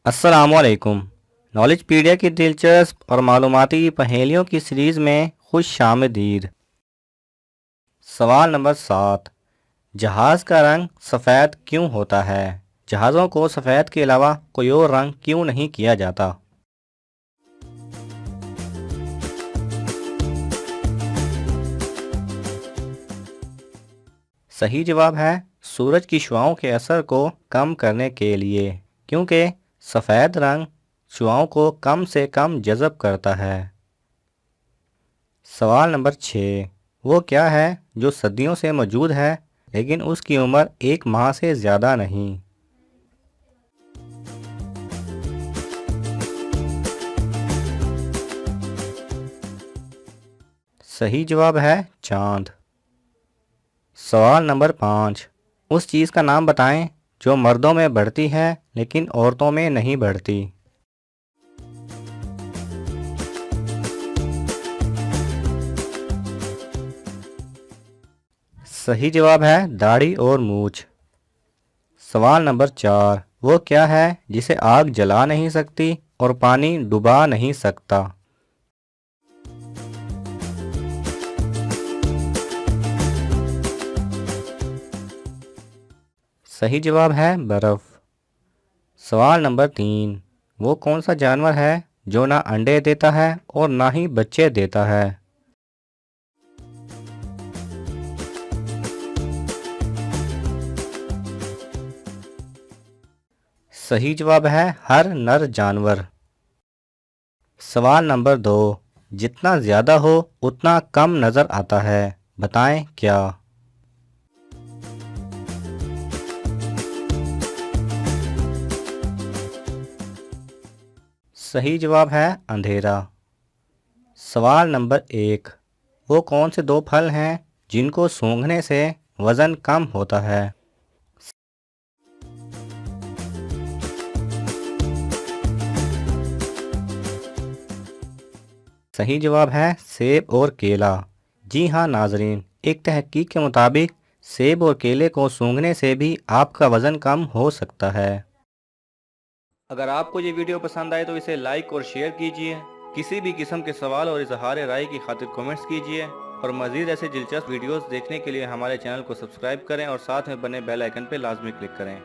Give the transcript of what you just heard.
अस्सलामुअलैकुम। नॉलेजपीडिया की दिलचस्प और मालूमाती पहेलियों की सीरीज़ में खुश आमदीद। सवाल नंबर 7। जहाज़ का रंग सफ़ेद क्यों होता है? जहाज़ों को सफ़ेद के अलावा कोई और रंग क्यों नहीं किया जाता? सही जवाब है सूरज की शुआओं के असर को कम करने के लिए, क्योंकि सफ़ेद रंग शुआओं को कम से कम जज़ब करता है। सवाल नंबर 6। वो क्या है जो सदियों से मौजूद है लेकिन उसकी उम्र एक माह से ज़्यादा नहीं? सही जवाब है चांद। सवाल नंबर 5। उस चीज़ का नाम बताएं जो मर्दों में बढ़ती है लेकिन औरतों में नहीं बढ़ती। सही जवाब है दाढ़ी और मूछ। सवाल नंबर 4। वो क्या है जिसे आग जला नहीं सकती और पानी डुबा नहीं सकता? सही जवाब है बर्फ़। सवाल नंबर 3। वो कौन सा जानवर है जो ना अंडे देता है और ना ही बच्चे देता है? सही जवाब है हर नर जानवर। सवाल नंबर 2। जितना ज़्यादा हो उतना कम नज़र आता है, बताएं क्या? सही जवाब है अंधेरा। सवाल नंबर 1। वो कौन से दो फल हैं जिनको सूंघने से वज़न कम होता है? सही जवाब है सेब और केला। जी हाँ नाजरीन, एक तहकीक के मुताबिक सेब और केले को सूंघने से भी आपका वज़न कम हो सकता है। अगर आपको ये वीडियो पसंद आए तो इसे लाइक और शेयर कीजिए। किसी भी किस्म के सवाल और इजहार राय की खातिर कमेंट्स कीजिए और मज़ीद ऐसे दिलचस्प वीडियोस देखने के लिए हमारे चैनल को सब्सक्राइब करें और साथ में बने बेल आइकन पर लाजमी क्लिक करें।